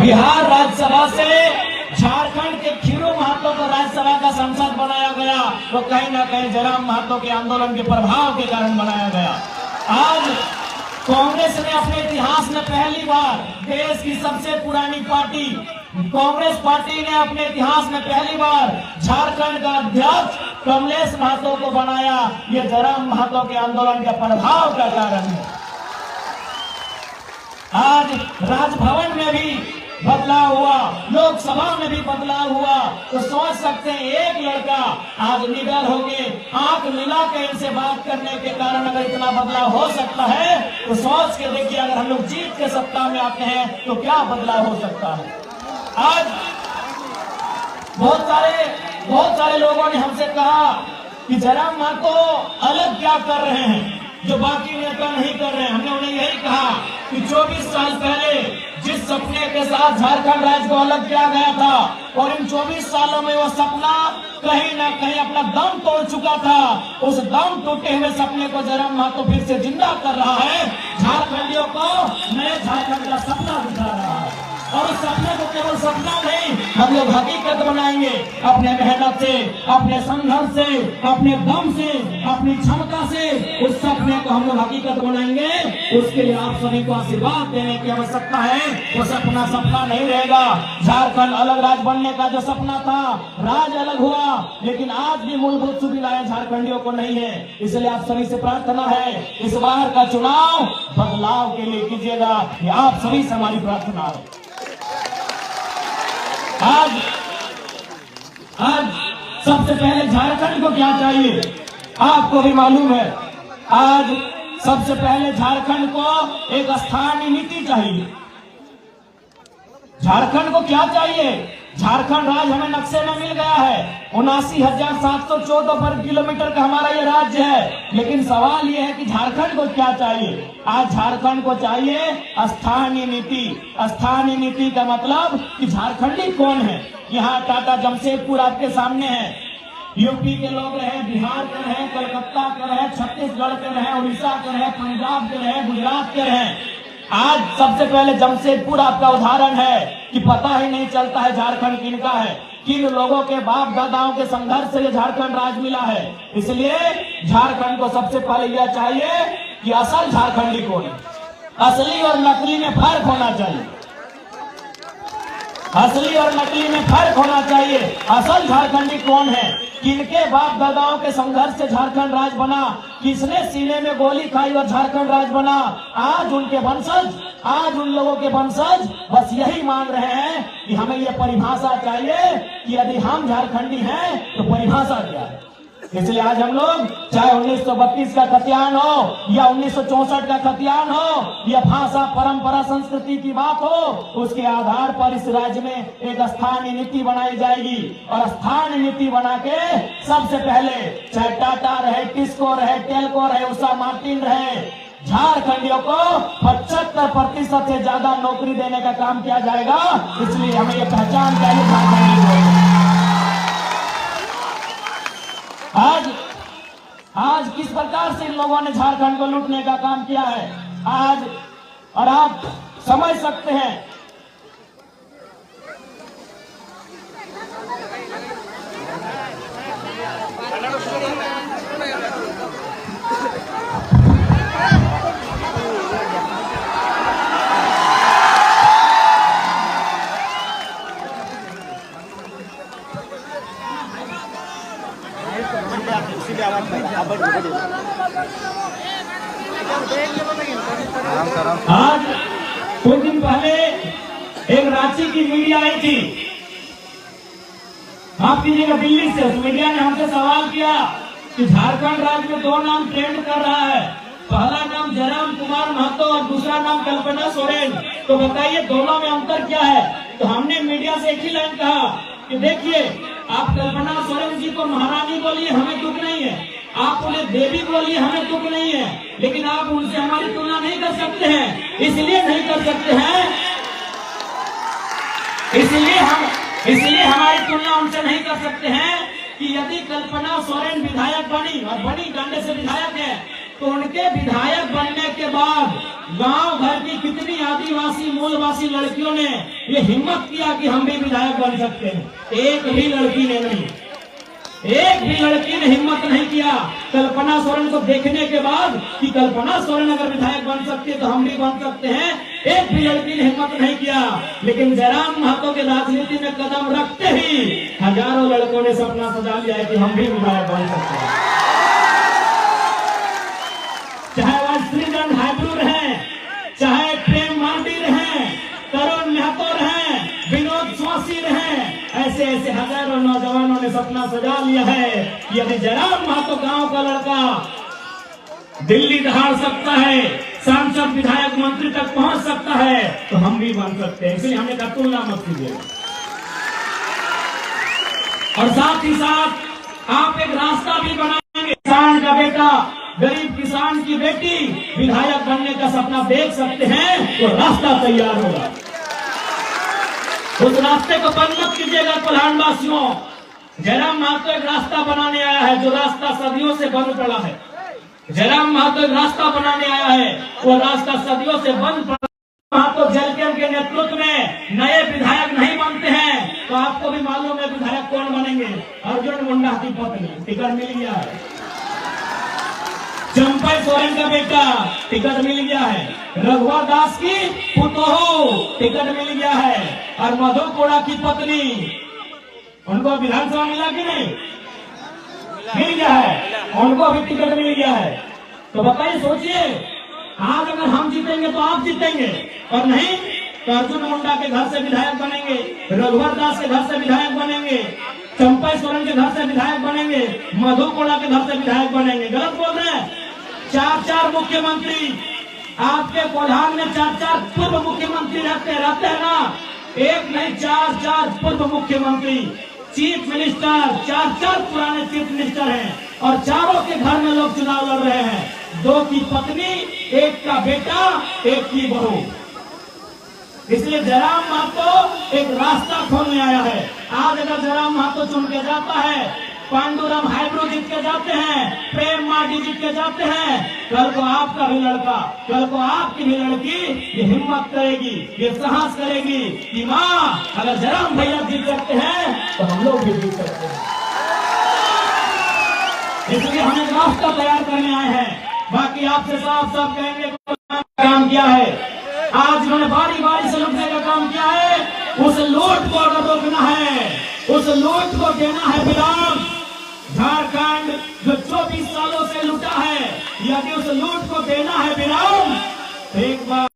बिहार राज्यसभा से झारखंड के खीरू महतो को राज्यसभा का सांसद बनाया गया, तो कहीं ना कहीं जयराम महतो के आंदोलन के प्रभाव के कारण बनाया गया। आज कांग्रेस ने अपने इतिहास में पहली बार, देश की सबसे पुरानी पार्टी कांग्रेस पार्टी ने अपने इतिहास में पहली बार झारखंड का अध्यक्ष कमलेश महतो को बनाया। ये जयराम महतो के आंदोलन के प्रभाव का कारण है। आज राजभवन में भी बदलाव हुआ, लोकसभा में भी बदलाव हुआ, तो सोच सकते हैं एक लड़का आज निडर होके आंख मिला के इनसे बात करने के कारण अगर इतना बदलाव हो सकता है, तो सोच के देखिए अगर हम लोग जीत के सत्ता में आते हैं तो क्या बदलाव हो सकता है। आज बहुत सारे लोगों ने हमसे कहा कि जयराम महतो अलग क्या कर रहे हैं जो बाकी नेता नहीं कर रहे हैं। हमने उन्हें यही कहा कि 24 साल पहले जिस सपने के साथ झारखंड राज्य को अलग किया गया था और इन 24 सालों में वो सपना कहीं ना कहीं अपना दम तोड़ चुका था, उस दम टूटे हुए सपने को जयराम महतो फिर से जिंदा कर रहा है, झारखंडियों को नए झारखंड का सपना दिखा रहा है। और उस सपने को केवल सपना नहीं, हम लोग हकीकत बनाएंगे अपने मेहनत से, अपने संघर्ष से, अपने दम से, अपनी क्षमता से। उस सपने को हम लोग हकीकत बनाएंगे। उसके लिए आप सभी को आशीर्वाद देने की आवश्यकता है। वो सपना सपना नहीं रहेगा। झारखंड अलग राज्य बनने का जो सपना था, राज्य अलग हुआ, लेकिन आज भी मूलभूत सुविधाएं झारखंडियों को नहीं है। इसलिए आप सभी से प्रार्थना है, इस बार का चुनाव बदलाव के लिए कीजिएगा। ये आप सभी से हमारी प्रार्थना है। आज सबसे पहले झारखंड को क्या चाहिए आपको भी मालूम है। आज सबसे पहले झारखंड को एक स्थानीय नीति चाहिए। झारखंड को क्या चाहिए? झारखंड राज्य हमें नक्शे में मिल गया है। 79,714 वर्ग किलोमीटर का हमारा ये राज्य है, लेकिन सवाल ये है कि झारखंड को क्या चाहिए? आज झारखंड को चाहिए स्थानीय नीति। स्थानीय नीति का मतलब कि झारखंडी कौन है। यहाँ टाटा जमशेदपुर आपके सामने है, यूपी के लोग रहे, बिहार के रहे, कलकत्ता के रहे, छत्तीसगढ़ के रहे, उड़ीसा के रहे, पंजाब के रहे, गुजरात के रहे। आज सबसे पहले जमशेदपुर आपका उदाहरण है कि पता ही नहीं चलता है झारखंड किनका है, किन लोगों के बाप दादाओं के संघर्ष से ये झारखंड राज्य मिला है। इसलिए झारखंड को सबसे पहले यह चाहिए कि असल झारखंडी कौन है। असली और नकली में फर्क होना चाहिए। असली और नकली में फर्क होना चाहिए। असल झारखंडी कौन है, किनके बाप दादाओं के संघर्ष से झारखंड राज्य बना, किसने सीने में गोली खाई और झारखंड राज्य बना। आज उनके वंशज, आज उन लोगों के वंशज बस यही मांग रहे हैं कि हमें ये परिभाषा चाहिए कि यदि हम झारखंडी हैं तो परिभाषा क्या है। इसलिए आज हम लोग चाहे 1932 का खतियान हो या 1964 का खतियान हो या भाषा परंपरा संस्कृति की बात हो, उसके आधार पर इस राज्य में एक स्थानीय नीति बनाई जाएगी। और स्थानीय नीति बना के सबसे पहले चाहे टाटा रहे, टिस्को रहे, टेल्को रहे, उषा मार्टिन रहे, झारखंडियों को 75% से ज्यादा नौकरी देने का काम किया जाएगा। इसलिए हमें ये पहचान चाहिए झारखंडी। आज किस प्रकार से इन लोगों ने झारखंड को लूटने का काम किया है आज, और आप समझ सकते हैं। आज कुछ दिन पहले एक रांची की मीडिया आई थी, माफ कीजिएगा दिल्ली से। उस मीडिया ने हमसे सवाल किया कि झारखंड राज्य में दो नाम ट्रेंड कर रहा है, पहला नाम जयराम कुमार महतो और दूसरा नाम कल्पना सोरेन, तो बताइए दोनों में अंतर क्या है। तो हमने मीडिया से एक ही लाइन कहा कि देखिए, आप कल्पना सोरेन जी को महारानी बोलिए, हमें दुख नहीं है, आप उन्हें देवी बोलिए, हमें दुख नहीं है, लेकिन आप उनसे हमारी तुलना नहीं कर सकते हैं। इसलिए नहीं कर सकते हैं, इसलिए हमारी तुलना उनसे नहीं कर सकते हैं कि यदि कल्पना सोरेन विधायक बनी और बड़ी डंडे से विधायक है, तो उनके विधायक बनने के बाद गांव भर की कितनी आदिवासी मूलवासी लड़कियों ने ये हिम्मत किया कि हम भी विधायक बन सकते हैं। एक भी लड़की ने नहीं, एक भी लड़की ने हिम्मत नहीं किया कल्पना सोरेन को देखने के बाद कि कल्पना सोरेन अगर विधायक बन सकती है तो हम भी बन सकते हैं। एक भी लड़की ने हिम्मत नहीं किया। लेकिन जयराम महतो के राजनीति में कदम रखते ही हजारों लड़कों ने सपना सजा लिया है कि हम भी विधायक बन सकते हैं। चाहे वह श्रीगंध हाइब्रू रहे, चाहे प्रेम मांडी रहे, तरुण महतो रहे, विनोद स्वासी रहे, ऐसे ऐसे हजारों नौजवानों ने सपना सजा लिया है कि यदि जयराम महतो गांव का लड़का दिल्ली दहाड़ सकता है, सांसद विधायक मंत्री तक पहुंच सकता है, तो हम भी बन सकते हैं। इसलिए हमने कहा तुलना मत कीजिए। और साथ ही साथ आप एक रास्ता भी बनाएंगे। किसान का बेटा, गरीब किसान की बेटी विधायक बनने का सपना देख सकते हैं, तो रास्ता तैयार होगा। उस रास्ते को बंद मत कीजिएगा कोल्हान वासियों। जयराम महतो एक रास्ता बनाने आया है, जो रास्ता सदियों से बंद पड़ा है। जयराम महतो एक रास्ता बनाने आया है, वो रास्ता सदियों से बंद पड़ा। महतो जलकेम के नेतृत्व में नए विधायक नहीं बनते हैं, तो आपको भी मालूम है विधायक कौन बनेंगे। अर्जुन मुंडा की पत्नी टिकट मिल गया है, चंपई सोरेन का बेटा टिकट मिल गया है, रघुवर दास की पुतोहू टिकट मिल गया है, और मधु कोड़ा की पत्नी, उनको विधानसभा मिला कि नहीं? मिल गया है, उनको भी टिकट मिल गया है। तो बताइए, सोचिए, आज अगर हम जीतेंगे तो आप जीतेंगे, और नहीं तो अर्जुन मुंडा के घर से विधायक बनेंगे, रघुवर दास के घर से विधायक बनेंगे, चंपई सोरेन के घर से विधायक बनेंगे, मधु कोड़ा के घर से विधायक बनेंगे। गलत बोल रहे हैं। 4 मुख्यमंत्री आपके कोल्हान में 4 पूर्व मुख्यमंत्री रहते हैं ना। एक नहीं, 4 पूर्व मुख्यमंत्री, चीफ मिनिस्टर, 4 पुराने चीफ मिनिस्टर हैं, और चारों के घर में लोग चुनाव लड़ रहे हैं। 2 की पत्नी, 1 का बेटा, 1 की बहू। इसलिए जयराम महतो एक रास्ता खोलने आया है। आज अगर जयराम महतो चुन के जाता है, पांडुरंग हाइब्रू जीत के जाते हैं, प्रेम मांडी जीत के जाते हैं, कल को आपका भी लड़का, कल को आपकी भी लड़की ये हिम्मत करेगी, ये साहस करेगी कि माँ अगर जयराम भैया जीत सकते हैं तो हम लोग भी जीत सकते हैं। इसलिए हम एक रास्ता तैयार करने आए हैं। बाकी आपसे साफ साफ कहेंगे काम किया है। आज उन्होंने बारी बारी से लूटने का काम किया है। उस लूट को अगर रोकना है, उस लूट को देना है विराम। झारखंड जो 24 सालों से लूटा है, यदि उस लूट को देना है विराम, तो एक बार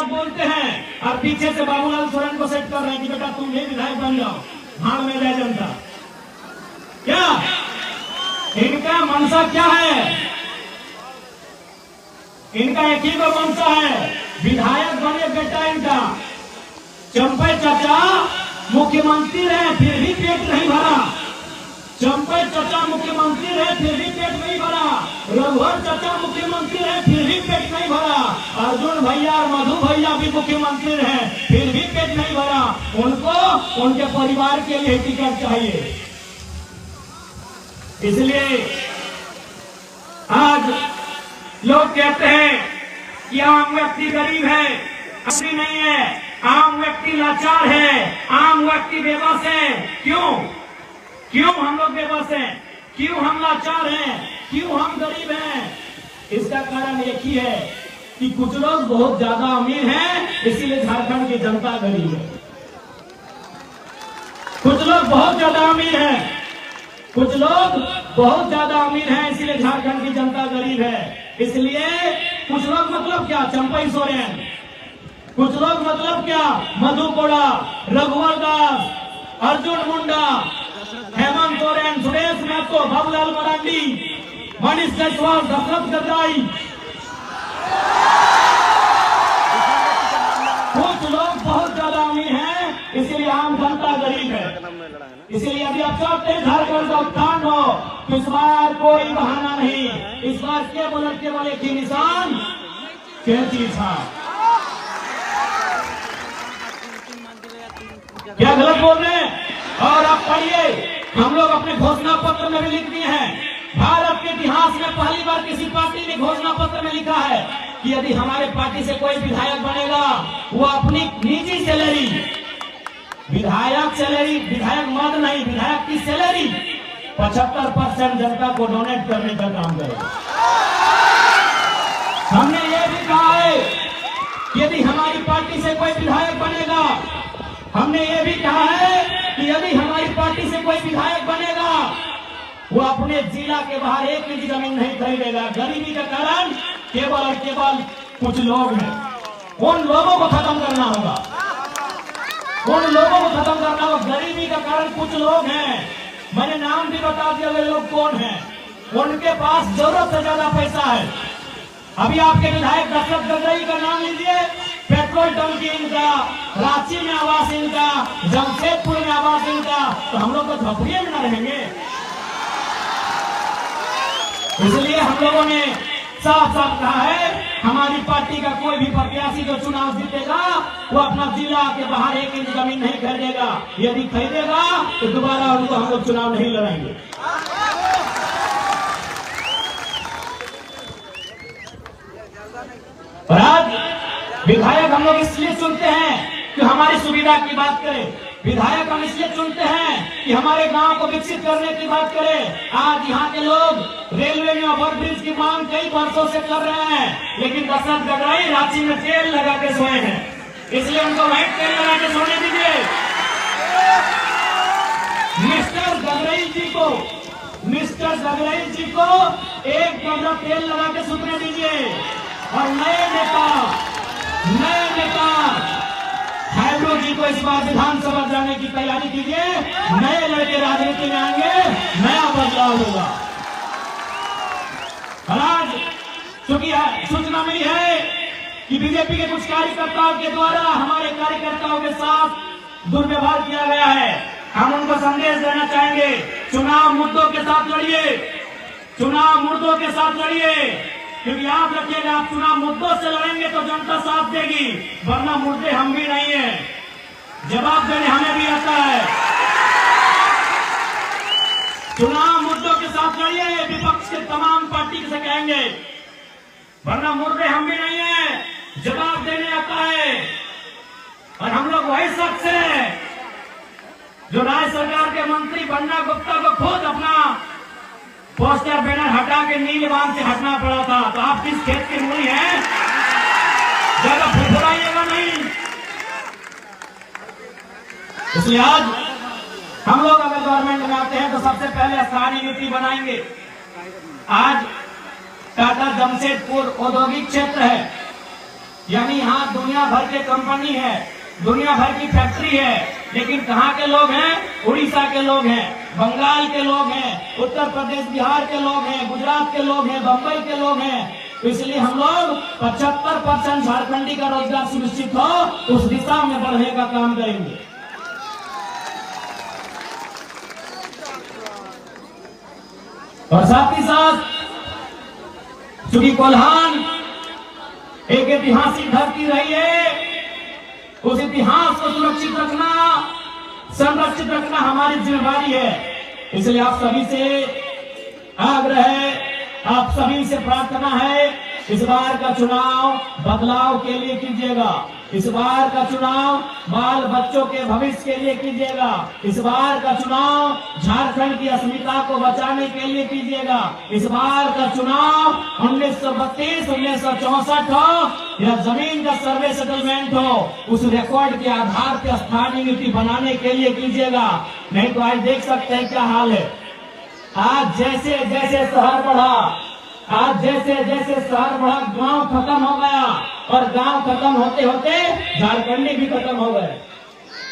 बोलते हैं और पीछे से बाबूलाल सोरेन को सेट कर रहे हैं कि बेटा तुम भी विधायक बन जाओ, भाड़ में रह जनता। क्या इनका मनसा क्या है? इनका एक ही को मनसा है, विधायक बने बेटा इनका। चंपई चाचा मुख्यमंत्री रहे फिर भी पेट नहीं भरा, चंपई चाचा मुख्यमंत्री रहे फिर भी पेट नहीं भरा, रघुवर चाचा मुख्यमंत्री रहे फिर भी पेट नहीं भरा, अर्जुन भैया और मधु भैया भी मुख्यमंत्री रहे फिर भी पेट नहीं भरा। उनको उनके परिवार के लिए टिकट चाहिए। इसलिए आज लोग कहते हैं कि आम व्यक्ति गरीब है, असली नहीं है, आम व्यक्ति लाचार है, आम व्यक्ति बेबस है। क्यों हम लोग बेबस हैं? क्यों हम लाचार हैं? क्यों हम गरीब हैं? इसका कारण एक ही है कि कुछ लोग बहुत ज्यादा अमीर हैं, इसीलिए झारखंड की जनता गरीब है। कुछ लोग बहुत ज्यादा अमीर हैं, कुछ लोग बहुत ज्यादा अमीर हैं, इसीलिए झारखंड की जनता गरीब है। इसलिए कुछ लोग मतलब क्या? चंपई सोरेन। कुछ लोग मतलब क्या? मधु कोड़ा, रघुवर दास, अर्जुन मुंडा, हेमंत सोरेन, सुरेश महतो, बाबूलाल मरांडी, मनीष जायसवाल, दशरथ गद्दाई। कुछ लोग बहुत ज्यादा अमीर हैं, इसीलिए आम जनता गरीब है। इसलिए यदि आप चाहते हैं झारखंड का उत्थान हो, तो इस बार कोई बहाना नहीं। इस बार केवल एक ही निशान, कैंची छाप। क्या गलत बोल रहे हैं? और आप पढ़िए, हम लोग अपने घोषणा पत्र में भी लिख दिए हैं। भारत के इतिहास में पहली बार किसी पार्टी ने घोषणा पत्र में लिखा है कि यदि हमारे पार्टी से कोई विधायक बनेगा वो अपनी निजी सैलरी, विधायक मद नहीं, विधायक की सैलरी 75% जनता को डोनेट करने का काम करेगा। हमने ये भी कहा है कि यदि हमारी पार्टी से कोई विधायक बनेगा, हमने ये भी कहा है कि यदि हमारी पार्टी से कोई विधायक बनेगा वो अपने जिला के बाहर एक इंच जमीन नहीं खरीदेगा। गरीबी का कारण केवल और केवल कुछ लोग हैं, उन लोगों को खत्म करना होगा, उन लोगों को खत्म करना होगा। गरीबी का कारण कुछ लोग हैं, मैंने नाम भी बता दिया वे लोग कौन हैं। उनके पास जरूरत से ज्यादा पैसा है। अभी आपके विधायक दशरथ गगरई का नाम लीजिए, पेट्रोल टंकी इनका, रांची में आवास इनका, जमशेदपुर में आवास इनका, तो हम लोग तो झोपड़िए में न रहेंगे। इसलिए हम लोगों ने साफ साफ कहा है हमारी पार्टी का कोई भी प्रत्याशी जो चुनाव जीतेगा वो अपना जिला के बाहर एक इंच जमीन नहीं खरीदेगा। यदि खरीदेगा तो दोबारा उनको हम लोग चुनाव नहीं लड़ेंगे। और आज विधायक हम लोग इसलिए चुनते हैं कि हमारी सुविधा की बात करें। विधायक हम इसलिए चुनते हैं कि हमारे गांव को विकसित करने की बात करें। आज यहाँ के लोग रेलवे में ओवरब्रिज की मांग कई वर्षों से कर रहे हैं, लेकिन दशरथ गगरई रांची में तेल लगा के सोए हैं, इसलिए उनको वहीं तेल लगा के सोने दीजिए। मिस्टर गगरई जी को एक कमरा तेल लगा के सुतने दीजिए। और नए नेता हैदरो जी को इस बार विधानसभा जाने की तैयारी कीजिए। नए लड़के राजनीति में आएंगे, नया बदलाव होगा। आज चूंकि सूचना मिली है कि बीजेपी के कुछ कार्यकर्ताओं के द्वारा हमारे कार्यकर्ताओं के साथ दुर्व्यवहार किया गया है, हम उनको संदेश देना चाहेंगे, चुनाव मुद्दों के साथ लड़िए, चुनाव मुद्दों के साथ लड़िए। क्योंकि याद रखिएगा, आप चुनाव मुद्दों से लड़ेंगे तो जनता साथ देगी, वरना मुद्दे हम भी नहीं है, जवाब देने हमें भी आता है। चुनाव मुद्दों के साथ लड़िए, विपक्ष के तमाम पार्टी से कहेंगे, वरना मुद्दे हम भी नहीं है, जवाब देने आता है। और हम लोग वही शख्स हैं जो राज्य सरकार के मंत्री बन्ना गुप्ता को खुद अपना पोस्टर बैनर हटा के नीलवान से हटना पड़ा था। तो आप किस खेत की मूली हैं, ज्यादा फुफुराइएगा नहीं। इसलिए आज हम लोग अगर गवर्नमेंट में आते हैं तो सबसे पहले स्थानीय नीति बनाएंगे। आज टाटा जमशेदपुर औद्योगिक क्षेत्र है, यानी यहाँ दुनिया भर के कंपनी है, दुनिया भर की फैक्ट्री है, लेकिन कहाँ के लोग हैं? उड़ीसा के लोग हैं, बंगाल के लोग हैं, उत्तर प्रदेश बिहार के लोग हैं, गुजरात के लोग हैं, बंबई के लोग हैं। तो इसलिए हम लोग 75% झारखंडी का रोजगार सुनिश्चित हो उस दिशा में बढ़ने का काम करेंगे। और साथ ही साथ चूंकि कोल्हान एक ऐतिहासिक धरती रही है, उस इतिहास को सुरक्षित रखना, संरक्षित रखना हमारी जिम्मेदारी है। इसलिए आप सभी से आग्रह है, आप सभी से प्रार्थना है, इस बार का चुनाव बदलाव के लिए कीजिएगा। इस बार का चुनाव बाल बच्चों के भविष्य के लिए कीजिएगा। इस बार का चुनाव झारखंड की अस्मिता को बचाने के लिए कीजिएगा। इस बार का चुनाव 1932, 1964 हो या जमीन का सर्वे सेटलमेंट हो, उस रिकॉर्ड के आधार पर स्थानीय नीति बनाने के लिए कीजिएगा। नहीं तो आज देख सकते हैं क्या हाल है। आज जैसे जैसे शहर बढ़ा, आज जैसे जैसे शहर बढ़ा, गांव खत्म हो गया, और गांव खत्म होते होते झारखंडी भी खत्म हो गए।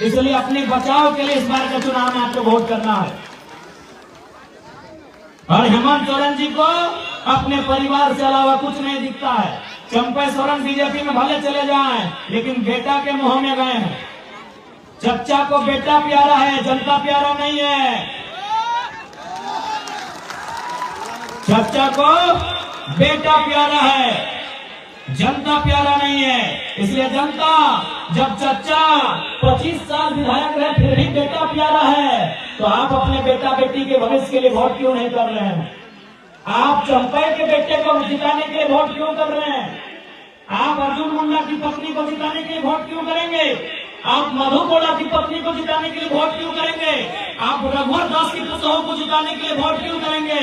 इसलिए अपने बचाव के लिए इस बार के चुनाव में आपको वोट करना है। और हेमंत सोरेन जी को अपने परिवार से अलावा कुछ नहीं दिखता है। चंपा सोरेन बीजेपी में भले चले जाएं, लेकिन बेटा के मुंह में गए हैं। चच्चा को बेटा प्यारा है, जनता प्यारा नहीं है। चच्चा को बेटा प्यारा है, जनता प्यारा नहीं है। इसलिए जनता, जब चच्चा 25 साल विधायक रहे फिर भी बेटा प्यारा है, तो आप अपने बेटा बेटी के भविष्य के लिए वोट क्यों नहीं कर रहे हैं? आप चंपई के बेटे को जिताने के लिए वोट क्यों कर रहे हैं? आप अर्जुन मुंडा की पत्नी को जिताने के लिए वोट क्यों करेंगे? आप मधु कोड़ा की पत्नी को जिताने के लिए वोट क्यों करेंगे? आप रघुवर दास की पुतों को जिताने के लिए वोट क्यों करेंगे?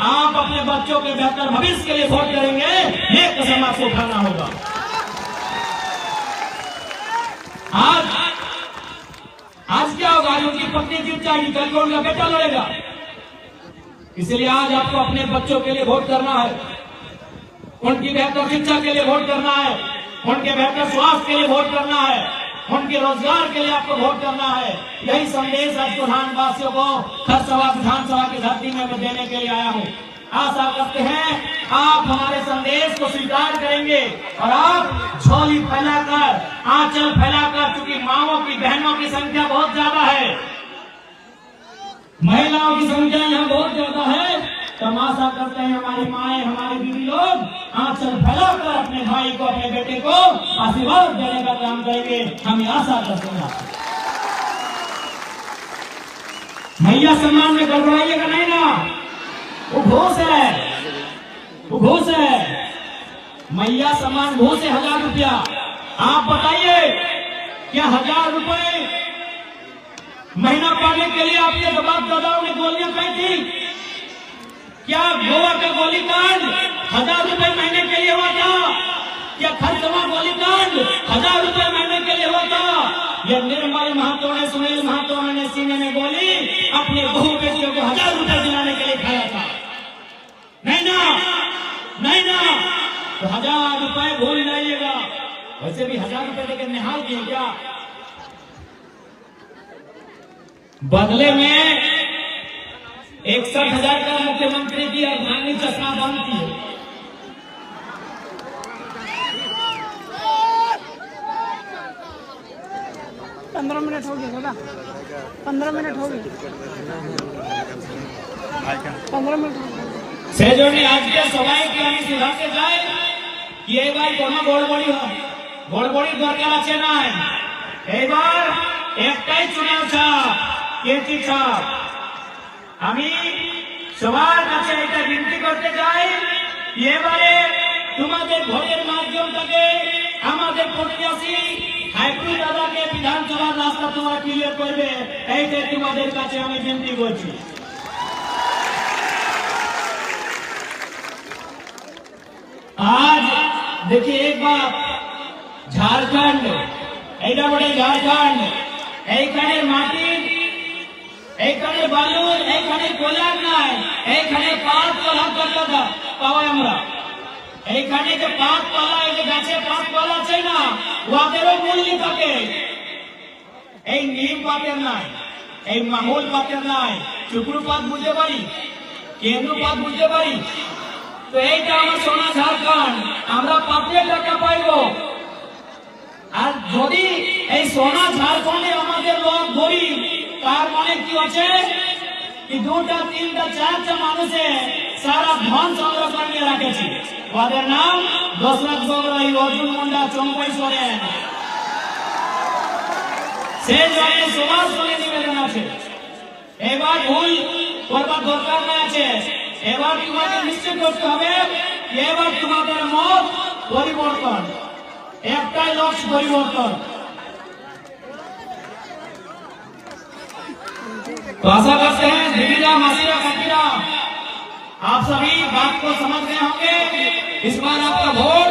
आप अपने बच्चों के बेहतर भविष्य के लिए वोट करेंगे। ये कसम आपको खाना होगा। आज क्या होगा? आज उनकी पत्नी जीत जाएगी, कल को उनका बेटा लड़ेगा। इसलिए आज आपको अपने बच्चों के लिए वोट करना है, उनकी बेहतर शिक्षा के लिए वोट करना है, उनके बेहतर स्वास्थ्य के लिए वोट करना है, उनके रोजगार के लिए आपको वोट करना है। यही संदेश आज प्रधानवासियों को खरसभा विधानसभा की धरती में मैं देने के लिए आया हूँ। आशा करते हैं आप हमारे संदेश को स्वीकार करेंगे और आप झोली फैलाकर, आंचल फैलाकर, चूंकि माओं की, बहनों की संख्या बहुत ज्यादा है, महिलाओं की संख्या यहाँ बहुत ज्यादा है, तो आशा करते हैं हमारी माएं, हमारे दीदी लोग आंचल फैलाकर अपने भाई को, अपने बेटे को आशीर्वाद देने का काम करेंगे। हम आशा करते हैं। मैया सम्मान में गड़बड़ाइएगा नहीं ना, वो घूस है, वो घूस है। मैया सम्मान घूस है 1000 रुपया। आप बताइए, क्या 1000 रुपए महीना पाने के लिए आपके बाप दादाओं ने गोलियां खाई थी? क्या गोवा का गोलीकांड 1000 रुपए महीने के लिए हुआ था? क्या खरसभा गोलीकांड 1000 रुपए महीने के लिए हुआ था? या निर्मल महतो ने, सुनील महतो ने सीने में गोली अपने बहू बेटियों को 1000 रुपए दिलाने के लिए खाया था? नहीं ना, नहीं ना। तो 1000 रुपए भूल जाइएगा। वैसे भी 1000 रुपए देकर निहाल किए क्या? बदले में 61,000 का मुख्यमंत्री की अर्धांगिनी चश्मा बंद की है। पंद्रह मिनट हो गए दादा, 15 मिनट हो गए, 15 मिनट से जो आज के सवाई की আমি सुधारते जाए कि এবার কোনো গড়বড়ি হয়, গড়বড়ির দরকার আছে নাই। এবার একটাই চুনাव ছাপ, কেটি ছাপ। আমি সবার কাছে এটা বিনতি করতে চাই, এবারে তোমাদের ভোটের মাধ্যমটাকে আমাদের প্রত্যাশী হাইব্রু দাদাকে বিধানসভার রাস্তা তোমরা ক্লিয়ার করবে, এইটাই তোমাদের কাছে আমি বিনতি করছি। आज देखिए एक बात, झारखंड এইটা বড় ঝাড়খণ্ড, এইখানে মাটি, এইখানে বালু, এইখানে কোলার নাই, এইখানে পাত কলা করতে পাওয়া আমরা। এইখানে যে পাত কলা, এই যে গাছে পাত কলা আছে না, ওদেরও মূল্য থাকে। এই নিম পাতের নাই, এই মাহুল পাতের নাই। চুকরু পাত বুঝতে পারি, কেন্দ্র পাত বুঝতে পারি। তো এইটা আমার সোনা ঝাড়খণ্ড, আমরা পাতের টাকা পাইব। আর যদি এই সোনা ঝাড়খণ্ডে আমাদের লোক গরিব, তার মানে কি হচ্ছে কি 2টা 3টা 4টা মানুষে সারা ধন সংগ্রহ করে রাখেছে। ওদের নাম দশরথ বগরাই, অর্জুন মুন্ডা, চম্পাই সোরেন। সে জন্য সবার সঙ্গে নিবেদন আছে, এবার ভুল করবার দরকার না আছে। এবার তোমাকে নিশ্চিত করতে হবে, এবার তোমাদের মত পরিবর্তন, একটাই লক্ষ্য পরিবর্তন। तो आशा करते हैं दीदीरा, मासीरा, काकीरा, आप सभी बात को समझ गए होंगे। इस बार आपका वोट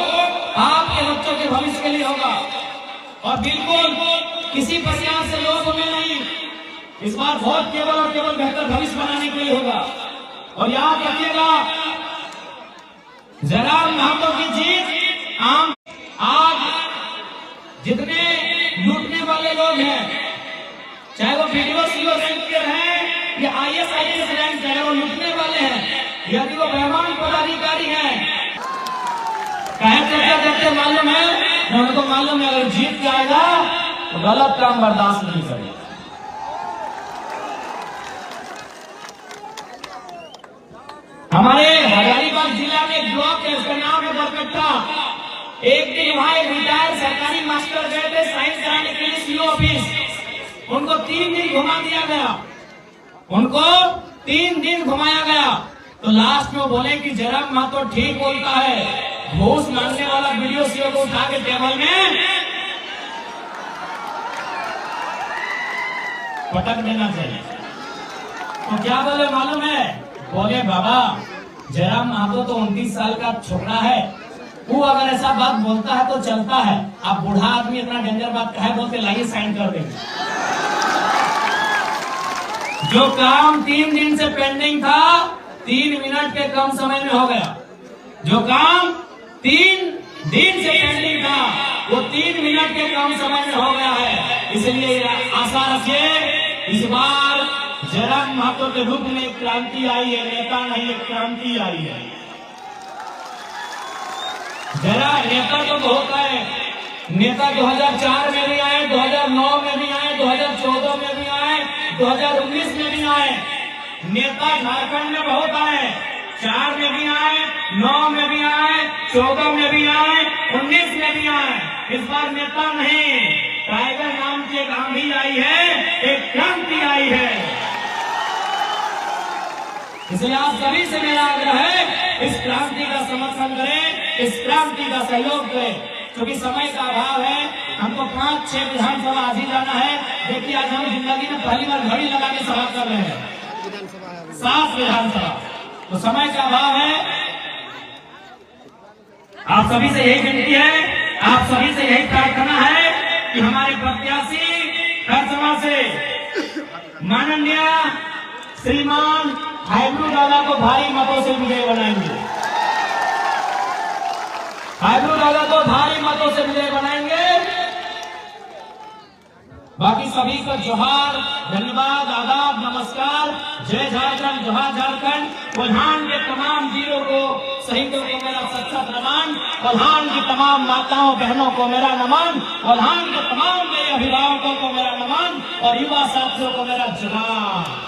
आपके बच्चों के भविष्य के लिए होगा और बिल्कुल किसी प्रकार से लोभ में नहीं। इस बार वोट केवल और केवल बेहतर भविष्य बनाने के लिए होगा। और याद रखिएगा, जरा महतो की जीत आम। आज जितने लूटने वाले लोग हैं, चाहे वो वीडियो सीओ रैंक के हैं या IAS IPS रैंक के हैं, वो लूटने वाले हैं। यदि वो बेईमान पदाधिकारी हैं, कहे चर्चा करते मालूम है, उनको मालूम है अगर जीत जाएगा तो गलत काम बर्दाश्त नहीं करेगा। हमारे हजारीबाग जिला में एक ब्लॉक है, उसका नाम है बरकट्टा। एक दिन वहां एक रिटायर्ड सरकारी मास्टर गए थे साइंस कराने के लिए सीओ ऑफिस। उनको 3 दिन घुमा दिया गया, उनको 3 दिन घुमाया गया। तो लास्ट में वो बोले कि जरा महतो ठीक बोलता है, घूस मांगने वाला वीडियो सीओ को उठा के टेबल में पटक देना चाहिए। तो क्या बोले मालूम है? बोले बाबा जयराम महतो तो 29 साल का छोकरा है, वो अगर ऐसा बात बोलता है तो चलता है, आप बूढ़ा आदमी इतना डेंजर बात कहे बोलते, लाइए साइन कर देंगे। जो काम 3 दिन से पेंडिंग था 3 मिनट के कम समय में हो गया। जो काम 3 दिन से पेंडिंग था वो 3 मिनट के कम समय में हो गया है। इसलिए आशा रखिए इस बार जयराम महतो के रूप में एक क्रांति आई है, नेता नहीं एक क्रांति आई है। जरा नेता तो बहुत आए, नेता 2004 में भी आए, 2009 में भी आए, 2014 में भी आए, 2019 में भी आए। नेता झारखंड में बहुत आए, 4 में भी आए, 9 में भी आए, 14 में भी आए, 19 में भी आए। इस बार नेता नहीं, टाइगर नाम की एक आंधी आई है, एक क्रांति आई है। इसलिए आप सभी से मेरा आग्रह है इस क्रांति का समर्थन करें, इस क्रांति का सहयोग करें। क्योंकि समय का अभाव है, हमको 5-6 विधानसभा आज ही जाना है। देखिए आज हम जिंदगी में पहली बार घड़ी लगा के सभा कर रहे हैं, 7 विधानसभा, तो समय का अभाव है। आप सभी से यही विनती है, आप सभी से यही प्रार्थना है कि हमारे प्रत्याशी खरसमा से माननीय श्रीमान हाइब्रू दादा को भारी मतों से विजय बनाएंगे। हाइब्रू दादा को भारी मतों से विजय बनाएंगे। बाकी सभी को जोहार, धन्यवाद, आदाब, नमस्कार, जय झारखंड, जोहार झारखंड। कोल्हान के तमाम वीरों को, शहीदों को मेरा सच्चा नमन। कोल्हान की तमाम माताओं बहनों को मेरा नमन। कोल्हान के तमाम मेरे अभिभावकों को मेरा नमन और युवा साथियों को मेरा जोहार।